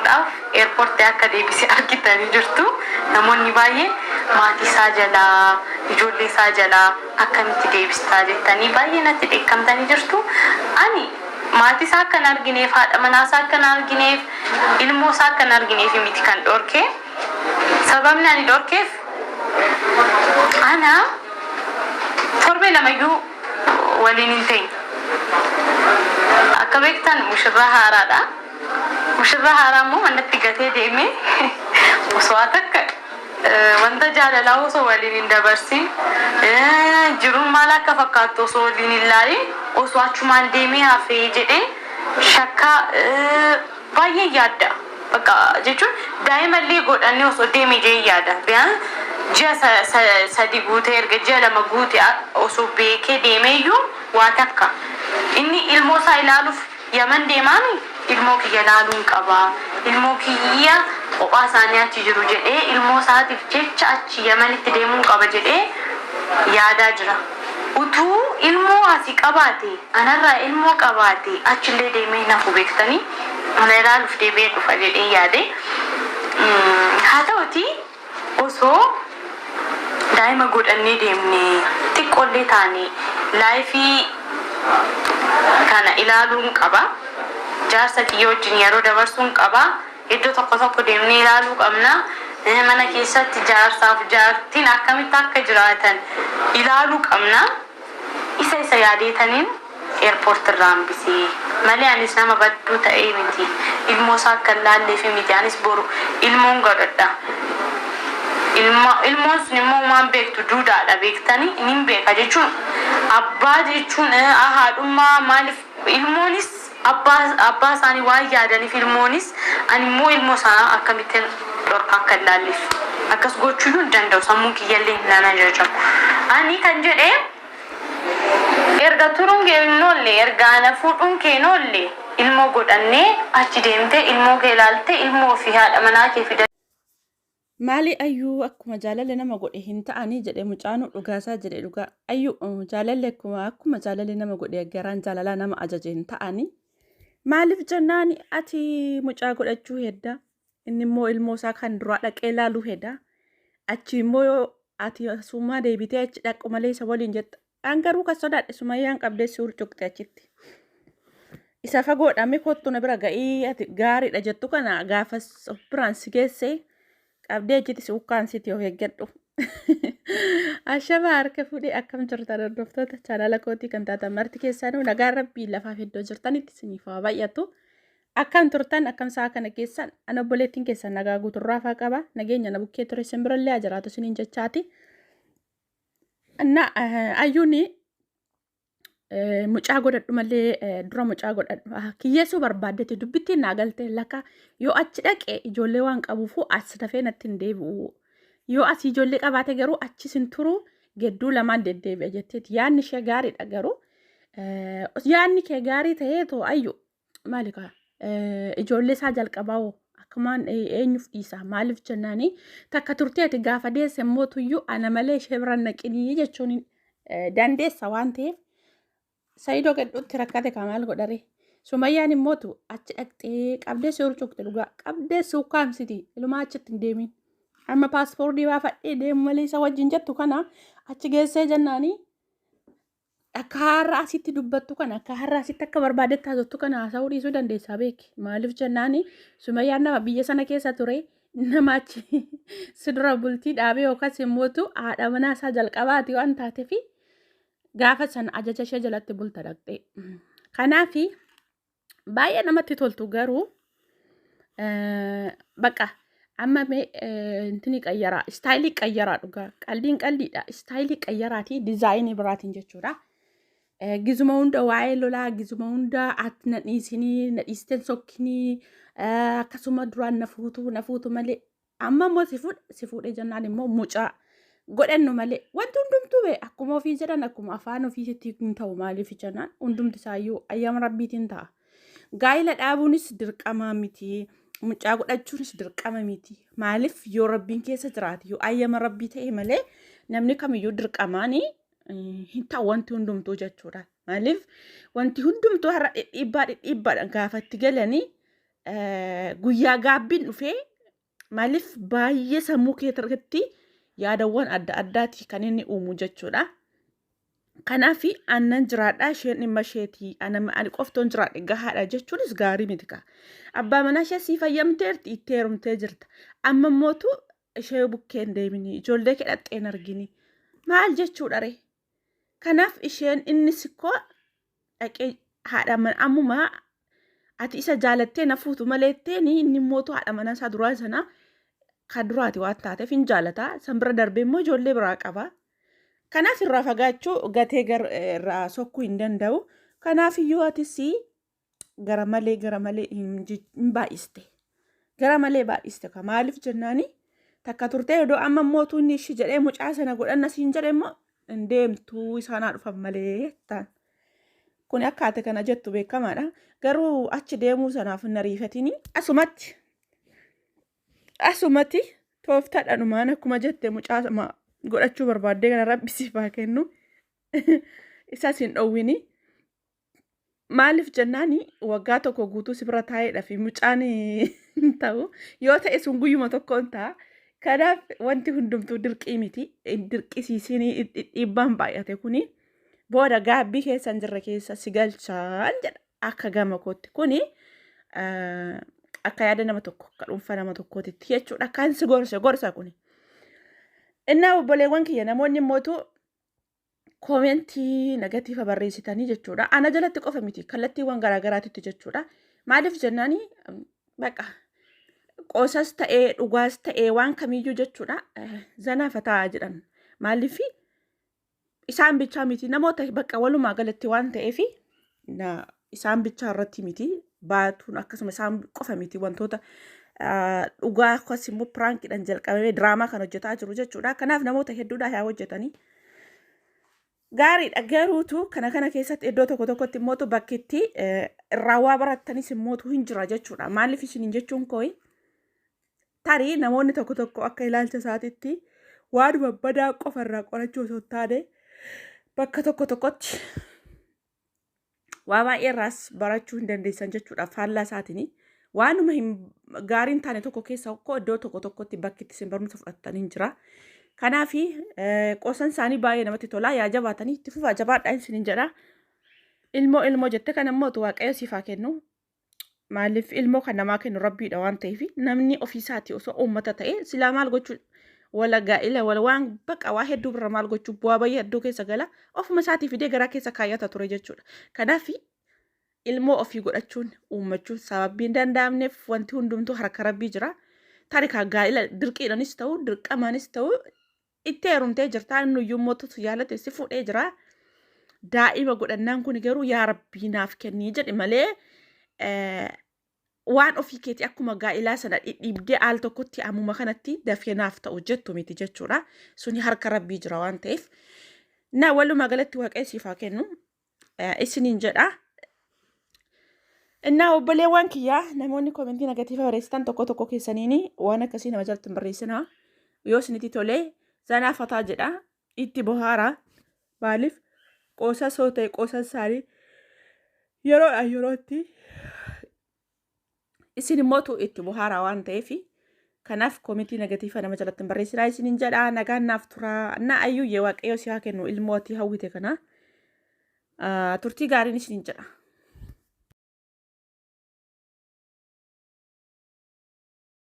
deemuudhaaf eerpoortii akka deebisee argitanii jirtu. Namoonni baay'ee maatii isaa jalaa ijoollee isaa jalaa akkamitti deebistaa jettanii baay'ee natti dheekkamtanii jirtu. Ani maatii isaa akka hin argineef haadha manaa isaa akka hin argineef ilmoo isaa akka hin argineef miti kan dhorke. Sababni ani dhorkeef ana torbee lamayyuu waliin hin ta'in. Akka beektan mushirraa haaraadha. Mushirraa haaraa immoo manatti gatee deemee osoo akka wanta jaalalaa osoo waliin hin dabarsin jiruun maal akka fakkaattu osoo waliin hin laalin osoo achumaan deemee hafee jedhee shakkaa baay'ee yaadda. Bakka jechuun daa'imallee godhannee osoo deemee jee yaada. Ji'a sadi guutee erga ji'a lama guute osoo beekee deemeeyyuu waa takka. Inni ilmoo isaa ilaaluuf Yaman deemaami ilmoo kiyya ilaaluun qaba. Ilmoo kiyya kophaa isaanii achi jiru jedhee ilmoo isaatiif jecha achi Yamanitti deemuun qaba jedhee yaadaa jira. Utuu ilmoo asii qabaate anarraa ilmoo qabaate achillee deemee nafu beektanii ana ilaaluuf deebi'ee dhufa jedhee yaade. Haa ta'uti osoo daa'ima godhannee deemnee xiqqoollee taane laayifii kana ilaaluun qaba. Jaarsa kiyya wajjin yeroo dabarsuun qaba. Iddoo tokko deemnee ilaaluu qabna. Mana keessatti jaarsaaf jaartiin akkamitti akka jiraatan ilaaluu qabna. Isa yaadeetaniin eerpoortii irraa hambisee malee anis nama badduu ta'ee miti. Ilmoo isaa akka laalleef miti. Anis boru ilmoon godhadha. Ilmoon sun immoo waan beektu duudhaadha beektanii niin beeka jechuun abbaa jechuun haadhummaa maaliif ilmoonis abbaa isaanii waan yaadaniif ilmoonis ani immoo ilmoo isaa akkamittiin dhorkaa akka laalleef akkas gochuu hin danda'u sammuun kiyyallee hin ajajamu. Ani kan jedhee erga turuun kee hin oolle erga ana fuudhuun kee hin oolle ilmoo godhannee achi deemtee ilmoo kee ilaaltee ilmoo fi haadha manaa kee fida. Maali ayyuu akkuma jaalalli nama godhe hin ta'anii jedhe mucaanuu dhugaasaa jedhe dhugaa ayyuu jaalalli akkuma jaalalli nama godhe garaan jaalalaa nama ajaje hin ta'anii maaliif jennaan ati mucaa godhachuu hedda inni immoo ilmoo isaa kan duraa dhaqee ilaaluu hedda achi immoo ati summaa deebitee achi dhaqu malee isa waliin jetta an garuu kan sodaadhe sumayyaan qabdee si urcuqxe achitti isa fagoodhame kottu na bira ga'ii ati gaariidha jettu kana gaafas biraan si geessee qabdee achitti si ukkaansitti of eeggadhu. Ashaba harka fuudhee akkam jirtan hordoftoota chaanala kootii kan taatan marti keessanuu nagaan rabbii lafaaf iddoo jirtanitti isiniif haa baay'atu. Akkam turtan akkam sa'a kana keessan ana obboleettiin keessan nagaa guuturraa faa qaba nageenya na bukkee ture simbirallee ajiraatu isiniin jechaati. Ayyuuni mucaa godhadhu malee dura mucaa godhadhu kiyyeessuu barbaaddetti dubbittiin naa galtee lakka yoo achi dhaqe ijoollee waan qabuufu as dafee natti hin deebi'u yoo as ijoollee qabaate garuu achi sin turu gedduu lamaan deddeebi'a jetteeti yaadni ishee gaariidha garuu yaadni kee gaarii ta'ee too ayyu maalika ijoollee isaa jalqabaa akkumaan eenyuuf dhiisa maaliif jennaanii takka turteeti gaafa deesse mootuyyuu ana malee ishee bira naqinii jechuun dandeessa waan ta'eef. Saidoo gadhuutti rakkate kamaal godhare Sumayyaan immootu achi dhaqxee qabdee si urcuqte dhugaa qabdee si ukkaamsiti ilumaa achitti hin deemin amma paaspoortii baafadhee deemu malee isa wajjin jettu kana achi geessee jennaanii akka har'a asitti dubbattu kana akka har'a asitti akka barbaadetti haasoftu kana haasa'uu dhiisuu dandeessaa beeki maaliif jennaanii Sumayyaan nama biyya sana keessa ture nama achi si dura bultii dhaabee yookaas immootu haadha manaa isaa jalqabaati waan taateefi gaafa sana ajaja ishee jalatti bulta dhaqxee. Kanaafi baay'ee namatti toltu garuu bakka amma intini qayyaraa istaayilii qayyaraa dhugaa qalbiin qalbiidha istaayilii qayyaraatii dizaayinii biraatiin jechuudha. Gizuma hunda waa'ee lolaa gizuma hunda ati nadhiisinii nadhiisteen sokkinii akkasuma duraan nafuutu malee amma immoo si fuudhee jennaan immoo mucaa. Godhannu malee wanti hundumtuu bee akkuma ofii jedhan akkuma afaan ofiitti hin ta'u maaliif jennaan hundumti isaayyuu ayyaama rabbiitiin ta'a. Gaa'ila dhaabuunis dirqama miti mucaa godhachuunis dirqama miti maaliif yoo rabbiin keessa jiraate yoo ayyaama rabbii ta'e malee namni kamiyyuu dirqamaanii hin ta'u wanti hundumtuu jechuudha. Maaliif wanti hundumtuu har'a dhibbaadhaan gaafatti galanii guyyaa gaabbiin dhufee maaliif baay'ee sammuu kee irratti yaadawwan adda addaati kan inni uumu jechuudha. Kanaaf aannan jiraadhaa isheen dhimma isheetii ani qoftoon jiraadhe gahaadha jechuunis gaarii miti ka. Abbaa manaa ishee sii fayyamteerti itti heerumtee jirta. Amma immootu ishee bukkeen deemini ijoollee kedhaxxeen argini. Maal jechuudha ree? Kanaaf isheen innis koo dhaqee haadha mana ammumaa ati isa jaalattee na fuutu maleetteeni inni immootu haadha manaa isaa duraa sana kan duraati waan taateef hin jaalataa. San bira darbee immoo ijoollee biraa qaba. Kanaaf irraa fagaachuu gatee irraa sokkuu hin danda'u. Kanaaf iyyuu atis gara malee hin baay'iste. Gara malee baay'iste ka maaliif jennaani takka turtee iddoo amma mootuu inni ishii jedhee mucaa sana godhanna siin jedhe immoo hin deemtuu isaanaa dhufan malee ta'an. Kun akka ati kana jettu beekamaadha. Garuu achi deemuu sanaaf hin ariifatini. Asumatti tooftaadha dhumaan akkuma jette mucaa godhachuu barbaaddee kana rabbi siif haa kennu. Isas hin dhowwini. Maaliif jennaani waggaa tokko guutuu si bira taa'eedha fi mucaan hin ta'u yoo ta'e sun guyyuma tokkoon ta'a. Kanaaf wanti hundumtuu dirqii miti. Dirqisiisinii dhiibbaan baay'ate kuni booda gaabbii keessa hin jirre keessa si galchaan jedha akka gama kootti kuni akka yaada nama tokko akka dhuunfaa nama tokkootitti jechuudha. Kan si gorsa kuni. Innaa obboleewwan kiyya namoonni immootu koomentii negatiifa barreessitanii jechuudha. Ana jalatti qofa miti kallattiiwwan garaagaraatitti jechuudha. Maaliif jennaani baqa qoosas ta'ee dhugaas ta'ee waan kamiyyuu jechuudha. Zanaafa taa'aa jedhan maaliif isaan bichaa miti namoota baqa walumaa galatti waan ta'eef isaan bichaa irratti miti baatuun akkasuma isaan qofa miti wantoota dhugaa akkasumas immoo piraankiidhaan jalqabee diraamaa kan hojjetaa jiru jechuudha. Kanaaf namoota hedduudha yaa hojjetanii. Gaariidha garuutu kana keessatti iddoo tokkotti immootu bakkitti irraa waa barattanis immootu hin jira jechuudha. Maaliif isin jechuun kooyi tarii namoonni tokko akka ilaalcha isaatitti waanuma badaa qofa irraa qorachuu osoo taane bakka tokkotti waa baay'ee irraas barachuu hin dandeessan jechuudha. Faallaa isaatiin waanuma hin gaariin taane tokko keessa iddoo tokkotti bakkitti isin barumsa fudhattan hin jira. Kanaaf qoosan isaanii baay'ee namatti tola. Yaa jabaatanii itti fufaa jabaadhaan isin jedha. Ilmoo jette kan immoo waaqayyo siif haa kennu. Maaliif ilmoo kan namaa kennu rabbiidha waan ta'eef namni ofiisaati osoo uummata ta'e silaa maal gochuu wala gaa'ila wala waan baqa waa hedduu bira maal gochuu bu'aa baay'ee hedduu keessa gala ofuma isaatii fidee garaa keessa kaayyata ture jechuudha. Kanaaf ilmoo ofii godhachuun uummachuun sababii hin danda'amneef wanti hundumtuu harka rabbii jira. Taarikaa gaa'ila dirqiidhaanis ta'u dirqamaanis ta'u itti heerumtee jirta. Inni iyyuu mootutu jaalate si fuudhee jira. Daa'ima godhannaan kun garuu yaa rabbii naaf kennii jedhe malee waan ofii keetii akkuma gaa'ilaa sana dhidhiibdee al tokkotti ammuma kanatti dafee naaf ta'u jettu miti jechuudha. Suni harka rabbii jira waan ta'eef. Na walumaa galatti waaqayyo siif haa kennu. Isiniin jedha. Innaa obboleewwan kiyyaa namoonni koomentii negatiifa barreessitan tokko keessaniini waan akkasii nama jalatti hin barreessinaa. Yoo isinitti tolee zanaafataa jedha. Itti bohaara. Maaliif qoosa soo ta'e qoosa isaanii yerootti isin immootu itti bohaara waan ta'eef kanaaf koomentii negatiifa nama jalatti hin barreessinaa isiniin jedha. Nagaan naaf turaa. Na ayyuu waaqayyo si haa kennu ilmoo ati hawwite kana turtii gaariin isiniin jedha.